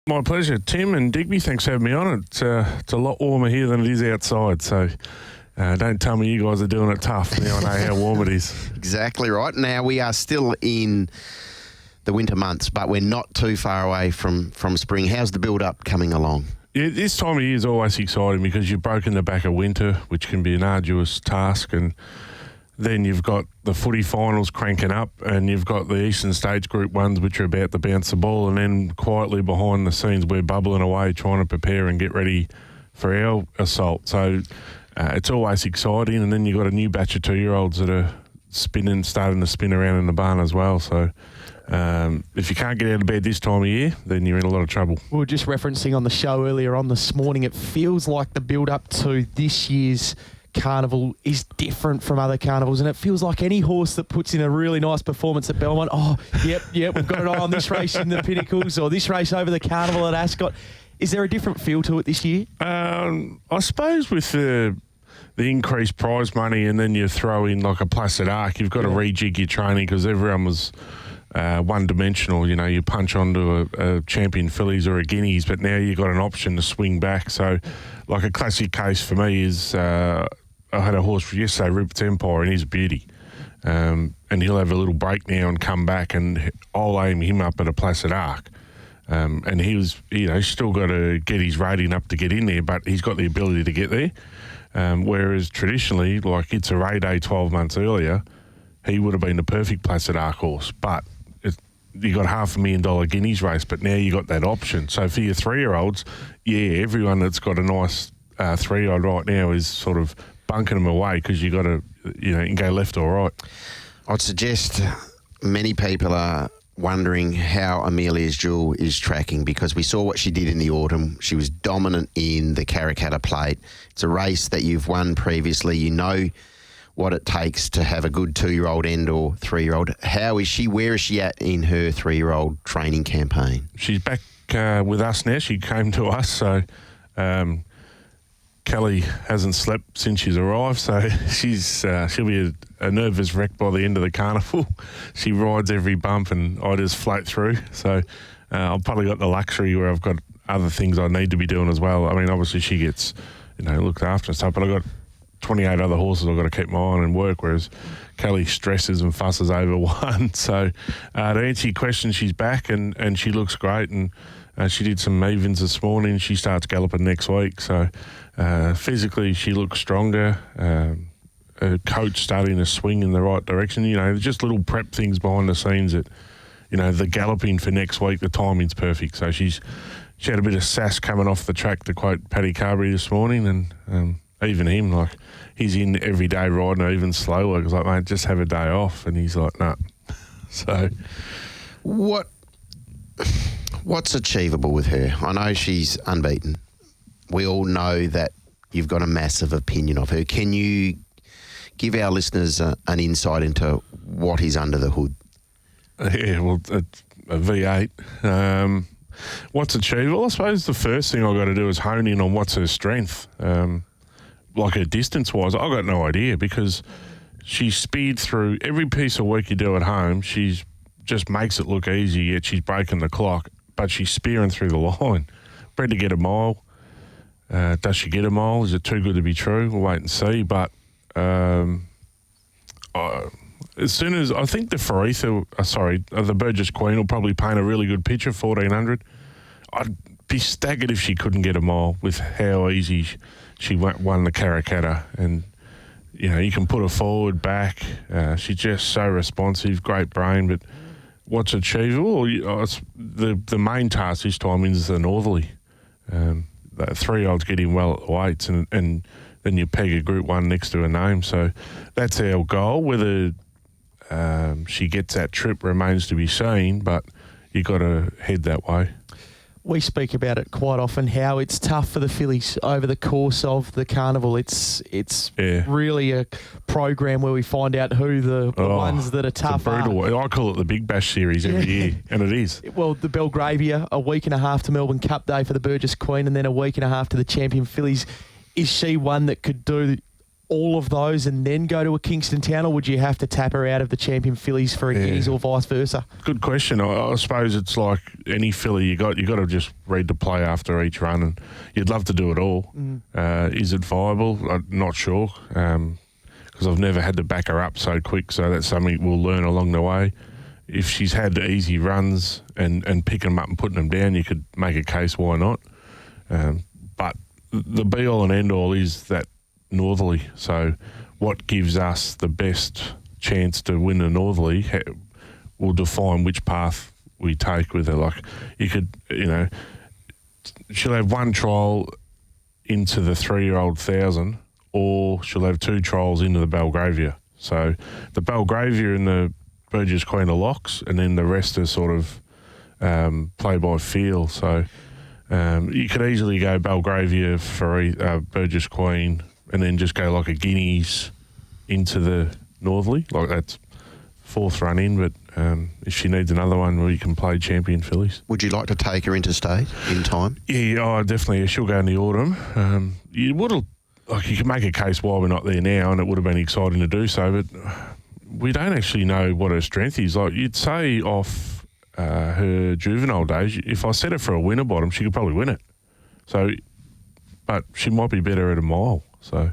My pleasure, Tim and Digby. Thanks for having me on. It's a lot warmer here than it is outside, so don't tell me you guys are doing it tough. Now I know how warm it is. Exactly right. Now, we are still in the winter months, but we're not too far away from spring. How's the build-up coming along? Yeah, this time of year is always exciting because you've broken the back of winter, which can be an arduous task, and then you've got the footy finals cranking up, and you've got the Eastern States Group 1s, which are about to bounce the ball, and then quietly behind the scenes we're bubbling away trying to prepare and get ready for our assault. So it's always exciting, and then you've got a new batch of 2-year-olds that are starting to spin around in the barn as well. So if you can't get out of bed this time of year, then you're in a lot of trouble. We were just referencing on the show earlier on this morning, it feels like the build-up to this year's carnival is different from other carnivals, and it feels like any horse that puts in a really nice performance at Belmont, yep, we've got an eye on this race in the Pinnacles or this race over the carnival at Ascot. Is there a different feel to it this year? I suppose with the increased prize money, and then you throw in like a Placid Arc, you've got to rejig your training because everyone was one-dimensional. You know, you punch onto a champion fillies or a guineas, but now you've got an option to swing back. So like a classic case for me is I had a horse yesterday, Rupert's Empire, and he's a beauty. And he'll have a little break now and come back, and I'll aim him up at a Placid Arc. And he was, still got to get his rating up to get in there, but he's got the ability to get there. Whereas traditionally, like It's a Ray Day 12 months earlier, he would have been the perfect Placid Arc horse. But you got $500,000 guineas race, but now you got that option. So for your 3-year-olds, everyone that's got a nice 3-year-old right now is sort of bunking them away because you got to, you can go left or right. I'd suggest many people are wondering how Amelia's Jewel is tracking because we saw what she did in the autumn. She was dominant in the Karakata Plate. It's a race that you've won previously. You know what it takes to have a good 2-year-old end or 3-year-old. How is she? Where is she at in her 3-year-old training campaign? She's back with us now. She came to us, so Kelly hasn't slept since she's arrived, so she'll be a nervous wreck by the end of the carnival. She rides every bump and I just float through. So I've probably got the luxury where I've got other things I need to be doing as well. I mean, obviously she gets, looked after and stuff, but I've got 28 other horses I've got to keep my eye on and work, whereas Kelly stresses and fusses over one. So to answer your question, she's back and she looks great, and she did some evens this morning. She starts galloping next week. So physically she looks stronger. Her coach starting to swing in the right direction. Just little prep things behind the scenes that, the galloping for next week, the timing's perfect. So she had a bit of sass coming off the track, to quote Paddy Carberry this morning, and even him, like, he's in every day riding even slower because, like, mate, just have a day off. And he's like, nah. So what's achievable with her? I know she's unbeaten. We all know that you've got a massive opinion of her. Can you give our listeners an insight into what is under the hood? Yeah, well, a V8. What's achievable? I suppose the first thing I've got to do is hone in on what's her strength. Like her distance-wise, I've got no idea because she speed through every piece of work you do at home. She just makes it look easy, yet she's breaking the clock, but she's spearing through the line. Bred to get a mile. Does she get a mile? Is it too good to be true? We'll wait and see. But as soon as I think the Burgess Queen will probably paint a really good picture, 1400. I'd be staggered if she couldn't get a mile with how easy she won the Karakata. And, you can put her forward, back. She's just so responsive, great brain. But what's achievable? The main task this time is the Northerly. The 3-year-olds get in well at the weights, and then you peg a Group 1 next to her name. So that's our goal. Whether she gets that trip remains to be seen, but you've got to head that way. We speak about it quite often, how it's tough for the fillies over the course of the carnival. It's really a program where we find out who the ones that are tough are. I call it the Big Bash series every year, and it is. Well, the Belgravia, a week and a half to Melbourne Cup Day for the Burgess Queen, and then a week and a half to the champion fillies. Is she one that could do all of those and then go to a Kingston Town, or would you have to tap her out of the champion fillies for a Guineas or vice versa? Good question. I suppose it's like any filly you got to just read the play after each run, and you'd love to do it all. Is it viable? I'm not sure, because I've never had to back her up so quick, so that's something we'll learn along the way. If she's had easy runs and picking them up and putting them down, you could make a case why not. But the be-all and end-all is that Northerly. So what gives us the best chance to win a Northerly will define which path we take with her. Like, you could, she'll have one trial into the 3-year-old 1,000, or she'll have 2 trials into the Belgravia. So the Belgravia and the Burgess Queen are locks, and then the rest are sort of play by feel. So you could easily go Belgravia for Burgess Queen, and then just go like a Guineas into the Northerly. Like, that's 4th run in, but if she needs another one, we can play champion fillies. Would you like to take her interstate in time? Yeah, definitely. She'll go in the autumn. You can make a case why we're not there now, and it would have been exciting to do so, but we don't actually know what her strength is. Like, you'd say off her juvenile days, if I set her for a Winterbottom, she could probably win it. So, but she might be better at a mile. So,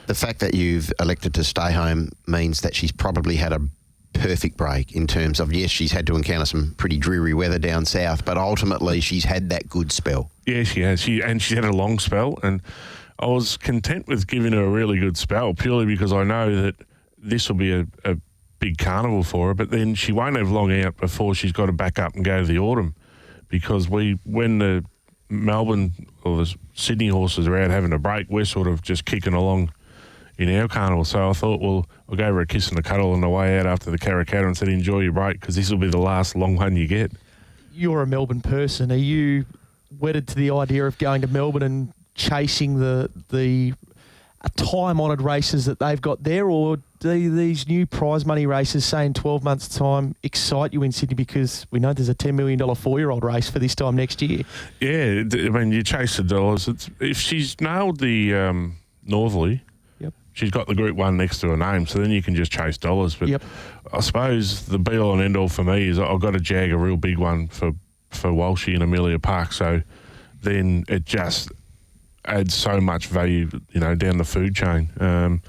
the fact that you've elected to stay home means that she's probably had a perfect break in terms of, yes, she's had to encounter some pretty dreary weather down south, but ultimately she's had that good spell. Yeah, she has. She had a long spell, and I was content with giving her a really good spell purely because I know that this will be a big carnival for her, but then she won't have long out before she's got to back up and go to the autumn, because when the Melbourne or the Sydney horses are out having a break, we're sort of just kicking along in our carnival. So I thought, well, I'll go her a kiss and a cuddle on the way out after the Karakata and said, enjoy your break, because this will be the last long one you get. You're a Melbourne person. Are you wedded to the idea of going to Melbourne and chasing the time-honoured races that they've got there, or do these new prize money races, say in 12 months' time, excite you in Sydney, because we know there's a $10 million 4-year-old race for this time next year? Yeah, I mean, you chase the dollars. If she's nailed the Northerly, she's got the Group 1 next to her name, so then you can just chase dollars. But I suppose the be-all and end-all for me is I've got to jag a real big one for Walshy and Amelia Park, so then it just adds so much value, down the food chain.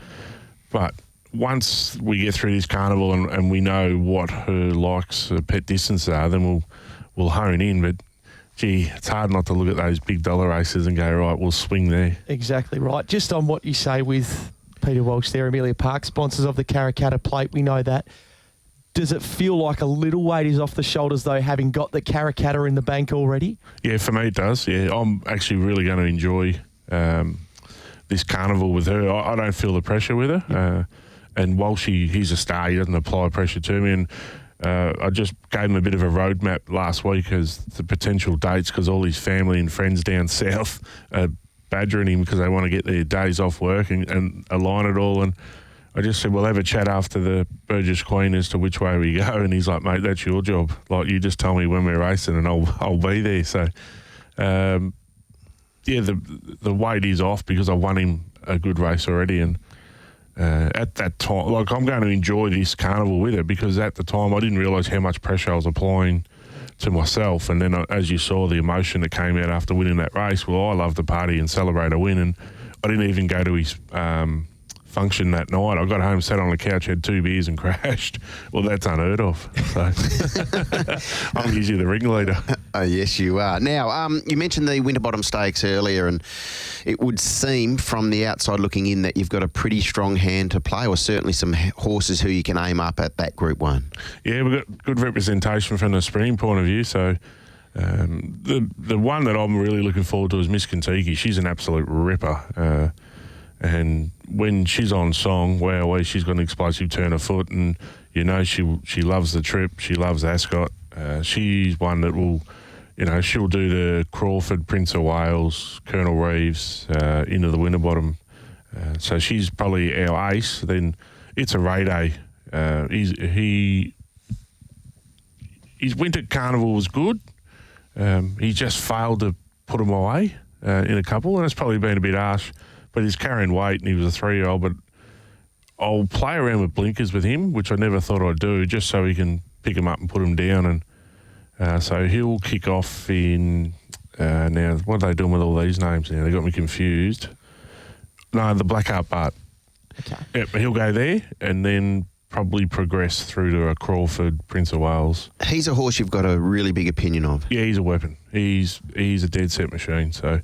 But once we get through this carnival and we know what her likes, pet distances are, then we'll hone in. But gee, it's hard not to look at those big dollar races and go, right, we'll swing there. Exactly right. Just on what you say with Peter Walsh there, Amelia Park, sponsors of the Karakata Plate, we know that. Does it feel like a little weight is off the shoulders, though, having got the Karakata in the bank already? Yeah, for me it does. Yeah, I'm actually really going to enjoy this carnival with her. I don't feel the pressure with her. And Walshy, he's a star. He doesn't apply pressure to me. And I just gave him a bit of a roadmap last week as the potential dates, because all his family and friends down south are badgering him because they want to get their days off work and align it all. And I just said, we'll have a chat after the Burgess Queen as to which way we go. And he's like, mate, that's your job. Like, you just tell me when we're racing and I'll be there. So, the weight is off because I won him a good race already. And at that time, like, I'm going to enjoy this carnival with her, because at the time I didn't realise how much pressure I was applying to myself. And then, as you saw, the emotion that came out after winning that race, well, I love to party and celebrate a win. And I didn't even go to his function that night. I got home, sat on the couch, had 2 beers and crashed. Well, that's unheard of. So I'm usually the ringleader. Oh, yes, you are. Now, you mentioned the Winterbottom Stakes earlier, and it would seem from the outside looking in that you've got a pretty strong hand to play, or certainly some horses who you can aim up at that Group 1. Yeah, we've got good representation from the sprinting point of view. So the one that I'm really looking forward to is Miss Conteki. She's an absolute ripper. And when she's on song, wow, she's got an explosive turn of foot, and she loves the trip. She loves Ascot. She's one that will, she'll do the Crawford, Prince of Wales, Colonel Reeves into the Winterbottom. So she's probably our ace. Then it's a Ray Day. His winter carnival was good. He just failed to put them away in a couple, and it's probably been a bit harsh but he's carrying weight and he was a 3-year-old. But I'll play around with blinkers with him, which I never thought I'd do, just so he can pick him up and put him down. And so he'll kick off in, now, what are they doing with all these names now? They got me confused. No, the Blackout Bar. Okay. Yep, he'll go there and then probably progress through to a Crawford, Prince of Wales. He's a horse you've got a really big opinion of. Yeah, he's a weapon. He's a dead set machine. So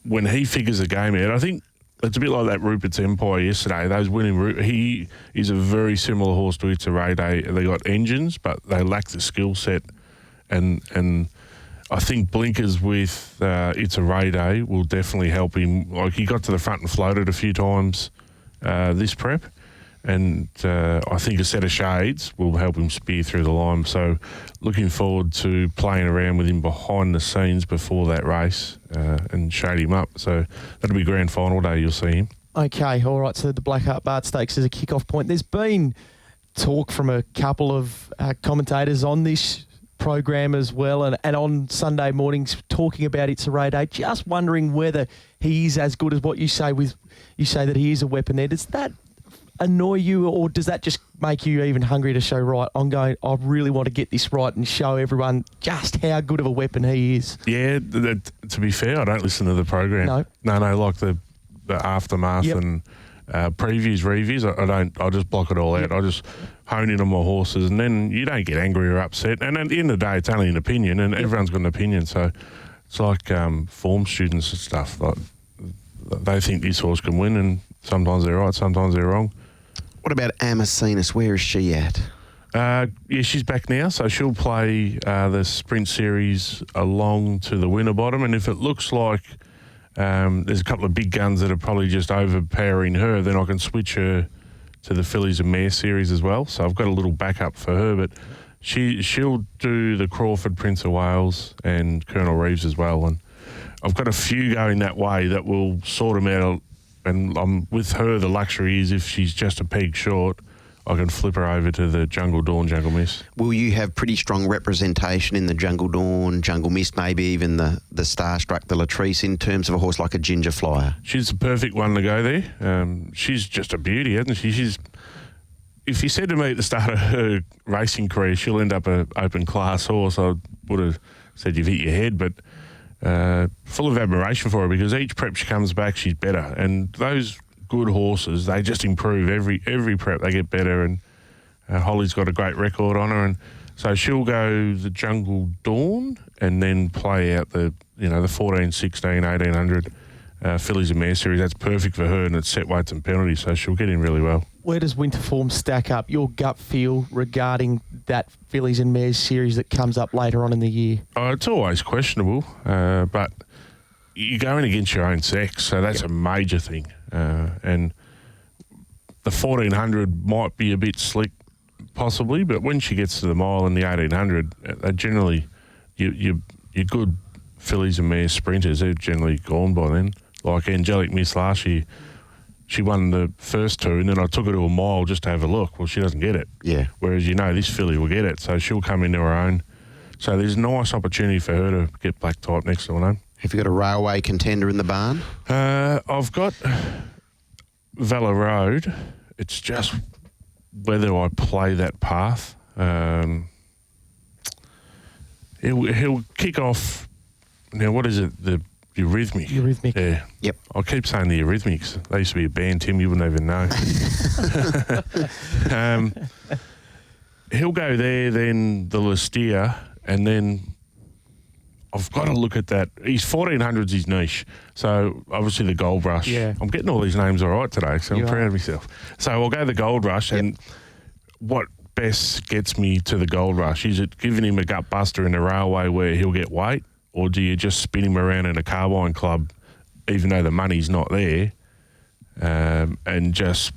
when he figures the game out, I think it's a bit like that Rupert's Empire yesterday. Those winning he is a very similar horse to It's a Ray Day. They got engines, but they lack the skill set. And I think blinkers with It's a Ray Day will definitely help him. Like, he got to the front and floated a few times this prep. And I think a set of shades will help him spear through the line. So looking forward to playing around with him behind the scenes before that race and shade him up. So that'll be grand final day, you'll see him. Okay, all right, so the Blackout Bar Stakes is a kick-off point. There's been talk from a couple of commentators on this program as well and on Sunday mornings talking about It's a Ray Day, just wondering whether he is as good as what you say that he is a weapon there. Does that annoy you, or does that just make you even hungry to show, right, I really want to get this right and show everyone just how good of a weapon he is? Yeah, to be fair, I don't listen to the program. No, like the aftermath and previews, reviews, I just block it all out. I just hone in on my horses, and then you don't get angry or upset. And at the end of the day, it's only an opinion, and everyone's got an opinion. So it's like form students and stuff. Like, they think this horse can win, and sometimes they're right, sometimes they're wrong. What about Amacinus? Where is she at? Yeah, she's back now, so she'll play the Sprint Series along to the Winterbottom, and if it looks like there's a couple of big guns that are probably just overpowering her, then I can switch her to the Fillies and Mare Series as well. So I've got a little backup for her, but she'll do the Crawford, Prince of Wales and Colonel Reeves as well, and I've got a few going that way that will sort them out. And with her, the luxury is if she's just a peg short, I can flip her over to the Jungle Dawn, Jungle Mist. Will you have pretty strong representation in the Jungle Dawn, Jungle Mist, maybe even the Starstruck, the Latrice, in terms of a horse like a Ginger Flyer? She's the perfect one to go there. She's just a beauty, isn't she? If you said to me at the start of her racing career, she'll end up an open class horse, I would have said you've hit your head, but full of admiration for her, because each prep she comes back, she's better. And those good horses, they just improve every prep. They get better, and Holly's got a great record on her, and so she'll go the Jungle Dawn and then play out the 14, 16, 1800 Fillies and Mare Series. That's perfect for her, and it's set weights and penalties, so she'll get in really well. Where does Winter Form stack up? Your gut feel regarding that Fillies and Mares Series that comes up later on in the year? It's always questionable, but you're going against your own sex, so that's a major thing. And the 1400 might be a bit slick, possibly, but when she gets to the mile in the 1800, they generally, your good Fillies and Mares sprinters, they're generally gone by then. Like Angelic Miss last year, she won the first two, and then I took her to a mile just to have a look. Well, she doesn't get it. Yeah. Whereas, this filly will get it, so she'll come into her own. So there's a nice opportunity for her to get black type next to her name. Have you got a railway contender in the barn? I've got Valla Road. It's just whether I play that path. He'll kick off. Now, what is it? The Eurythmic. Eurythmic. Yeah. Yep. I keep saying the Eurythmics. They used to be a band, Tim. You wouldn't even know. He'll go there, then the Lustia, and then I've got to look at that. His 1400's his niche. So, obviously, the Gold Rush. Yeah. I'm getting all these names all right today, so I'm proud of myself. So, I'll go the Gold Rush, and what best gets me to the Gold Rush? Is it giving him a gut buster in the railway where he'll get weight, or do you just spin him around in a carbine club, even though the money's not there, and just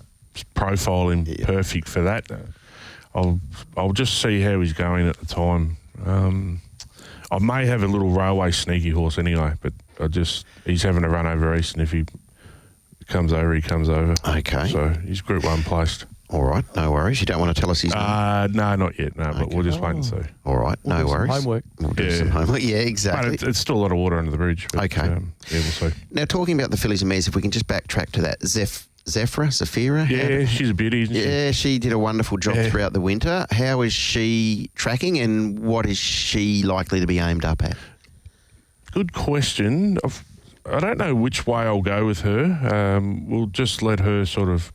profile him perfect for that? I'll just see how he's going at the time. I may have a little railway sneaky horse anyway, but he's having a run over East, and if he comes over, he comes over. Okay. So he's Group 1 placed. All right, no worries. You don't want to tell us his name? No, not yet. No, but we'll just wait and see. All right, We'll no do some worries. homework. We'll do some homework. Yeah, exactly. But it's still a lot of water under the bridge. But, Okay. Yeah, we'll see. Now, talking about the fillies and mares, if we can just backtrack to that. Zafira? Yeah, she's a beauty, isn't she? Yeah, she did a wonderful job throughout the winter. How is she tracking, and what is she likely to be aimed up at? Good question. I don't know which way I'll go with her. We'll just let her sort of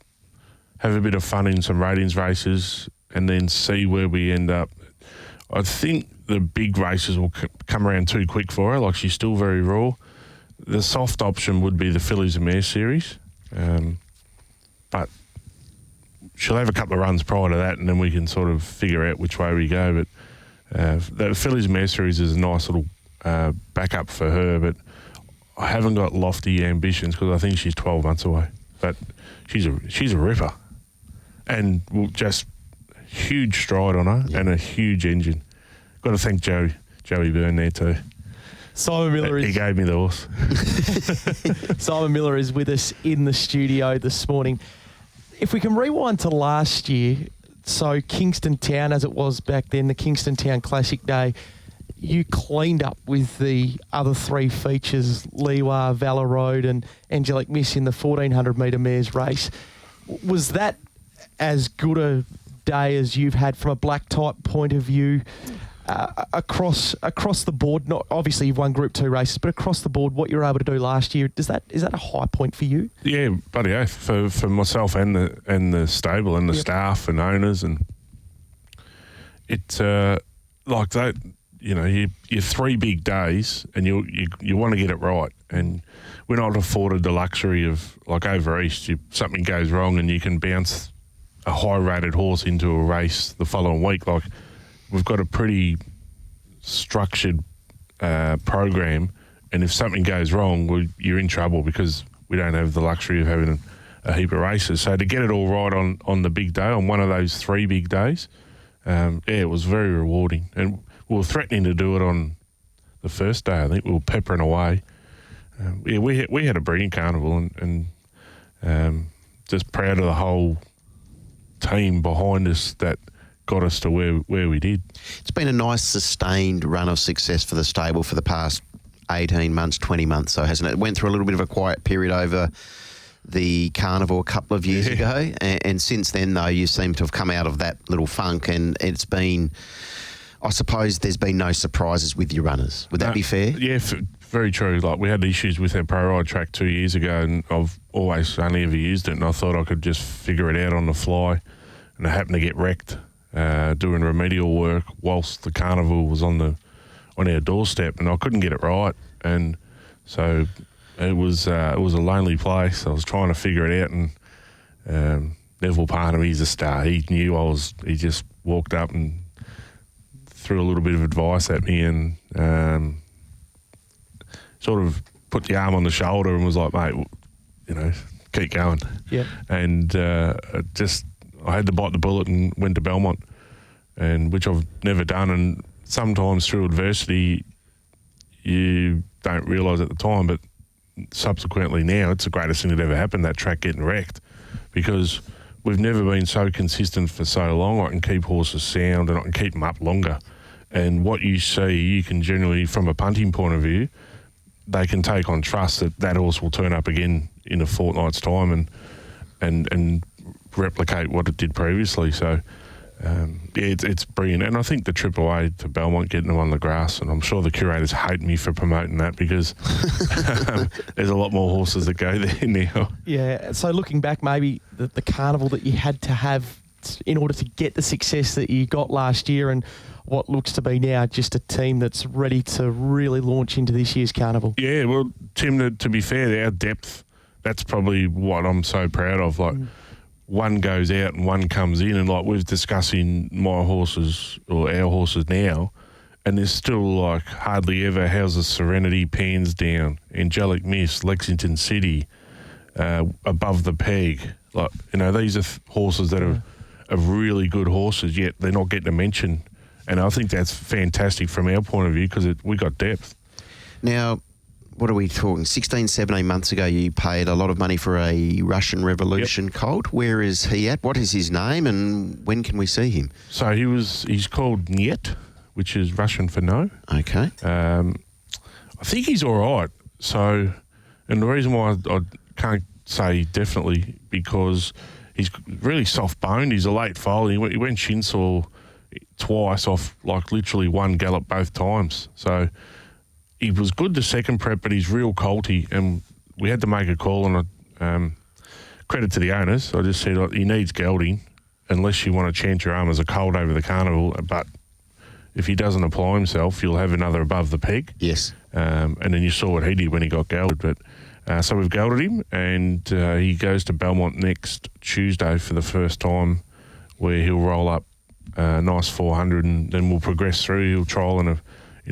have a bit of fun in some ratings races and then see where we end up. I think the big races will come around too quick for her. Like, she's still very raw. The soft option would be the Fillies and Mares series. But she'll have a couple of runs prior to that, and then we can sort of figure out which way we go. But the Fillies and Mares series is a nice little backup for her, but I haven't got lofty ambitions because I think she's 12 months away. But she's a ripper, and we'll just huge stride on her and a huge engine. Got to thank Joey Byrne there too. Simon Miller He gave me the horse. Simon Miller is with us in the studio this morning. If we can rewind to last year, so Kingston Town, as it was back then, the Kingston Town Classic Day, you cleaned up with the other three features, Liwa, Valor Road and Angelic Miss in the 1400-metre mares race. Was that as good a day as you've had from a black type point of view across the board? Not obviously you've won Group 2 races, but across the board, what you were able to do last year, is that a high point for you? Yeah, bloody oath for myself and the stable and the staff and owners, and it's like that. You know, you're 3 big days, and you want to get it right, and we're not afforded the luxury of, like over east, something goes wrong and you can bounce a high-rated horse into a race the following week. Like, we've got a pretty structured program, and if something goes wrong, you're in trouble because we don't have the luxury of having a heap of races. So to get it all right on the big day, on one of those 3 big days, it was very rewarding. And we were threatening to do it on the first day. I think we were peppering away. We had a brilliant carnival, and just proud of the whole team behind us that got us to where we did. It's been a nice sustained run of success for the stable for the past 18 months, 20 months, so hasn't it? It went through a little bit of a quiet period over the carnival a couple of years ago, and since then, though, you seem to have come out of that little funk, and it's been, I suppose there's been no surprises with your runners. Would that be fair? Yeah, very true. Like, we had issues with our pro ride track 2 years ago, and I've always only ever used it, and I thought I could just figure it out on the fly, and I happened to get wrecked doing remedial work whilst the carnival was on our doorstep, and I couldn't get it right, and so it was a lonely place. I was trying to figure it out, and Neville Parnham, he's a star. He knew he just walked up and threw a little bit of advice at me, and sort of put the arm on the shoulder and was like, mate, keep going. Yeah. And I had to bite the bullet and went to Belmont, and which I've never done. And sometimes through adversity, you don't realise at the time, but subsequently now, it's the greatest thing that ever happened, that track getting wrecked, because we've never been so consistent for so long. I can keep horses sound and I can keep them up longer. And what you see, you can generally, from a punting point of view, they can take on trust that horse will turn up again in a fortnight's time and replicate what it did previously. So, it's brilliant. And I think the Triple A to Belmont, getting them on the grass, and I'm sure the curators hate me for promoting that because there's a lot more horses that go there now. Yeah. So looking back, maybe the carnival that you had to have in order to get the success that you got last year, and what looks to be now just a team that's ready to really launch into this year's carnival. Yeah, well, Tim, to be fair, our depth, that's probably what I'm so proud of. Like, one goes out and one comes in, and like we're discussing my horses or our horses now, and there's still like hardly ever how's the Serenity, Pans Down, Angelic Miss, Lexington City, Above the Peg. Like, these are horses that are really good horses, yet they're not getting a mention. And I think that's fantastic from our point of view because we got depth. Now, what are we talking, 16, 17 months ago, you paid a lot of money for a Russian Revolution colt. Where is he at? What is his name and when can we see him? So he's called Niet, which is Russian for no. Okay. I think he's all right. So, and the reason why I can't say definitely because he's really soft-boned. He's a late foal. He went shin-sore twice off, like literally one gallop both times. So he was good the second prep, but he's real colty, and we had to make a call on it. Credit to the owners. I just said he needs gelding unless you want to chance your arm as a colt over the carnival. But if he doesn't apply himself, you'll have another above the peg. Yes. And then you saw what he did when he got gelded. But so we've gelded him, and he goes to Belmont next Tuesday for the first time, where he'll roll up a nice 400, and then we'll progress through. He'll trial in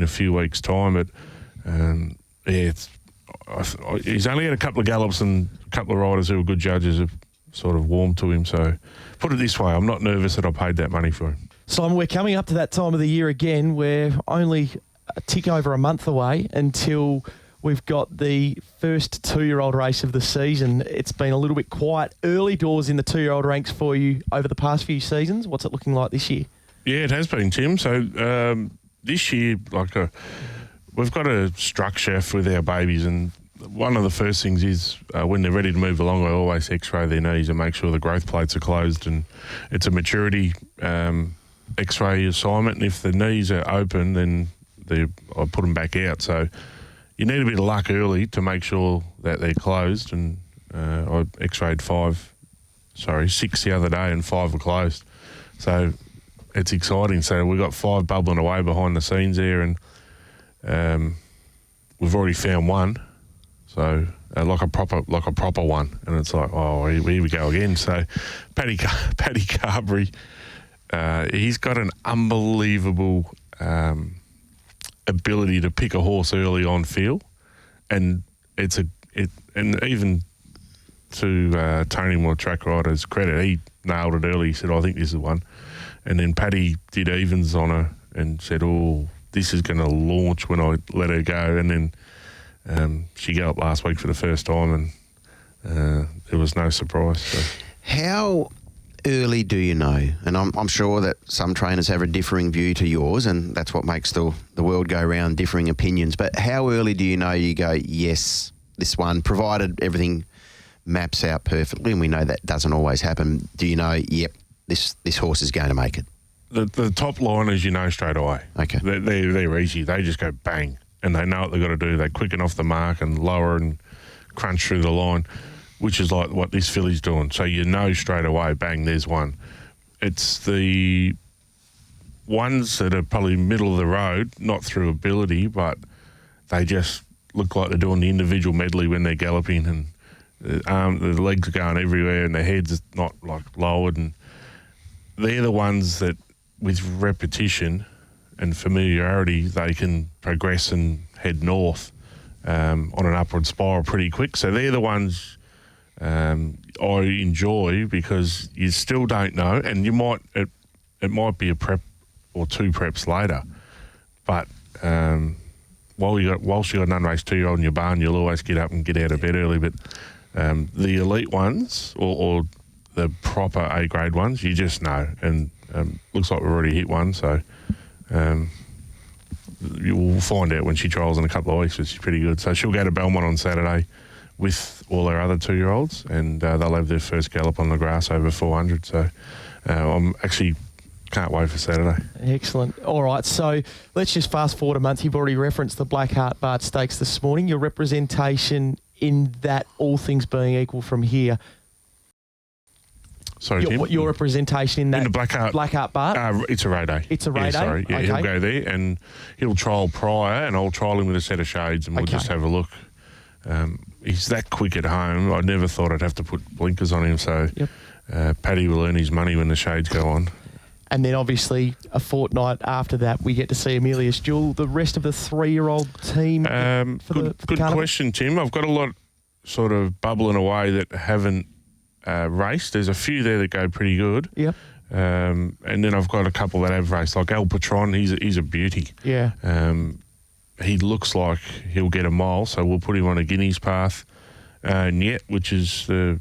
a few weeks' time. But he's only had a couple of gallops, and a couple of riders who are good judges have sort of warmed to him. So put it this way, I'm not nervous that I paid that money for him. Simon, we're coming up to that time of the year again. We're only a tick over a month away until we've got the first 2-year-old race of the season. It's been a little bit quiet early doors in the 2-year-old ranks for you over the past few seasons. What's it looking like this year? Yeah, it has been, Tim. So this year, we've got a structure with our babies, and one of the first things is when they're ready to move along, I always x-ray their knees and make sure the growth plates are closed, and it's a maturity x-ray assignment, and if the knees are open, then I put them back out. So you need a bit of luck early to make sure that they're closed, and I x-rayed 6 the other day, and 5 were closed. So it's exciting. So we've got 5 bubbling away behind the scenes there, and we've already found one. So like a proper one, and it's like, oh, here we go again. So Paddy Carberry, he's got an unbelievable ability to pick a horse early on feel, and and even to Tony Moore, track rider's credit, he nailed it early. He said, I think this is one, and then Paddy did evens on her and said, oh, this is going to launch when I let her go, and then she galloped last week for the first time, and there was no surprise. So. How early do you know? And I'm sure that some trainers have a differing view to yours, and that's what makes the world go round, differing opinions. But how early do you know you go, yes, this one, provided everything maps out perfectly, and we know that doesn't always happen, do you know, yep, this horse is going to make it? The top liners you know straight away. Okay. They're easy. They just go bang, and they know what they've got to do. They quicken off the mark and lower and crunch through the line, which is like what this filly's doing. So you know straight away, bang, there's one. It's the ones that are probably middle of the road, not through ability, but they just look like they're doing the individual medley when they're galloping, and the legs are going everywhere and their head's not like lowered. And they're the ones that, with repetition and familiarity, they can progress and head north on an upward spiral pretty quick. So they're the ones I enjoy, because you still don't know, and you might it might be a prep or 2 preps later, but whilst you got an unraced 2-year-old in your barn, you'll always get up and get out of bed early. But the elite ones or the proper A-grade ones, you just know, and looks like we've already hit one, so you'll find out when she trials in a couple of weeks, which is pretty good. So she'll go to Belmont on Saturday with all our other 2-year-olds, and they'll have their first gallop on the grass over 400. So I'm actually can't wait for Saturday. Excellent. All right, so let's just fast forward a month. You've already referenced the Blackout Bar Stakes this morning. Your representation in that, all things being equal from here. Sorry, Tim? Your representation in that, in the Blackout Bar? It's a Ray Day. It's a Ray Day? Sorry. Yeah, okay. He'll go there, and he'll trial prior, and I'll trial him with a set of shades, and we'll just have a look. He's that quick at home. I never thought I'd have to put blinkers on him, so Paddy will earn his money when the shades go on. And then obviously a fortnight after that, we get to see Amelia's Jewel, the rest of the 3-year-old team. Good question, Tim. I've got a lot sort of bubbling away that haven't raced. There's a few there that go pretty good. Yeah. And then I've got a couple that have raced, like El Patron. He's a beauty. Yeah. he looks like he'll get a mile, so we'll put him on a Guineas path. Niet, which is the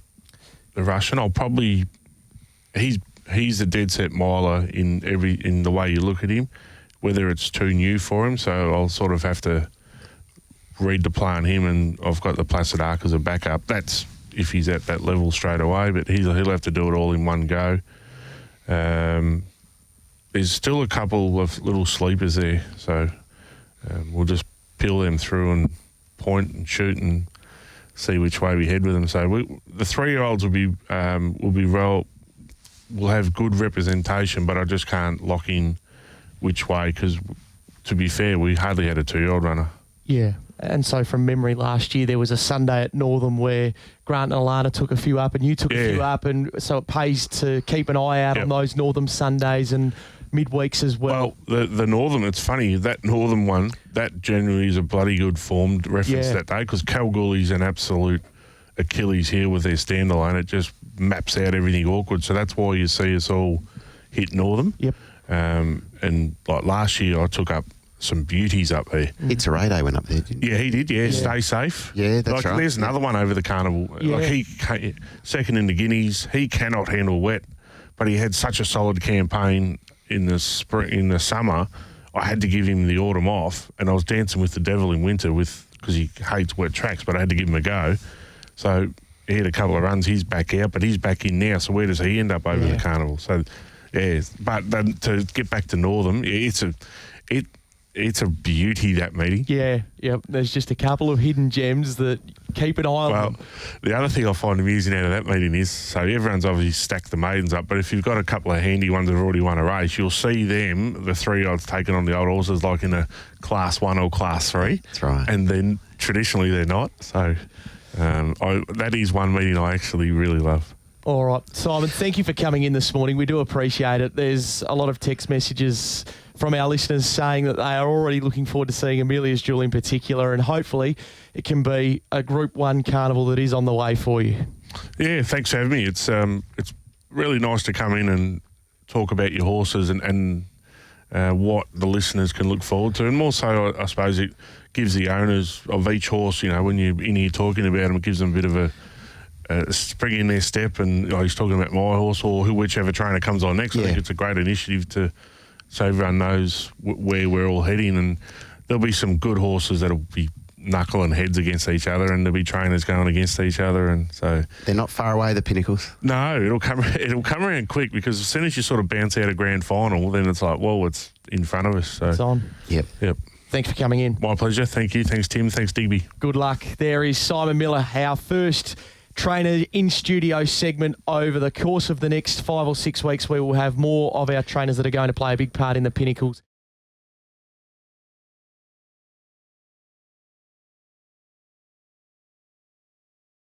Russian, he's a dead set miler in the way you look at him, whether it's too new for him. So I'll sort of have to read the play on him, and I've got the Placid Arc as a backup. That's if he's at that level straight away, but he'll have to do it all in one go. There's still a couple of little sleepers there, so we'll just peel them through and point and shoot and see which way we head with them. So the 3-year-olds will have good representation, but I just can't lock in which way because, to be fair, we hardly had a 2-year-old runner. Yeah. And so from memory last year, there was a Sunday at Northam where Grant and Alana took a few up and you took a few up. And so it pays to keep an eye out on those Northam Sundays and midweeks as well. Well, the Northam, it's funny, that Northam one, that generally is a bloody good formed reference that day because Kalgoorlie's an absolute Achilles heel with their standalone. It just maps out everything awkward. So that's why you see us all hit Northam. Yep. And like last year, I took up some beauties up there. TABradio went up there, didn't he? Yeah, he did. Yeah, stay safe. Yeah, that's right. There's another one over the carnival. Yeah. Like he second in the Guineas. He cannot handle wet, but he had such a solid campaign in the spring, in the summer. I had to give him the autumn off, and I was dancing with the devil in winter because he hates wet tracks. But I had to give him a go. So he had a couple of runs. He's back out, but he's back in now. So where does he end up over the carnival? So yeah, but then to get back to Northam, it's a beauty, that meeting. Yeah, yep. There's just a couple of hidden gems that keep an eye on them. The other thing I find amusing out of that meeting is, so everyone's obviously stacked the maidens up, but if you've got a couple of handy ones that have already won a race, you'll see them, the 3-year-olds taking on the old horses like in a Class 1 or Class 3. That's right. And then traditionally they're not. So that is one meeting I actually really love. All right, Simon, thank you for coming in this morning. We do appreciate it. There's a lot of text messages from our listeners saying that they are already looking forward to seeing Amelia's Jewel in particular, and hopefully it can be a Group 1 carnival that is on the way for you. Yeah, thanks for having me. It's really nice to come in and talk about your horses and what the listeners can look forward to. And more so, I suppose it gives the owners of each horse, when you're in here talking about them, it gives them a bit of a spring in their step, and he's talking about my horse or whichever trainer comes on next. I think it's a great initiative so everyone knows where we're all heading, and there'll be some good horses that'll be knuckling heads against each other, and there'll be trainers going against each other, and so they're not far away, the Pinnacles. No, it'll come around quick because as soon as you sort of bounce out a grand final, then it's like, well, it's in front of us. So it's on. Yep. Thanks for coming in. My pleasure. Thank you. Thanks, Tim. Thanks, Digby. Good luck. There is Simon Miller, our first trainer in studio segment. Over the course of the next 5 or 6 weeks, we will have more of our trainers that are going to play a big part in the Pinnacles.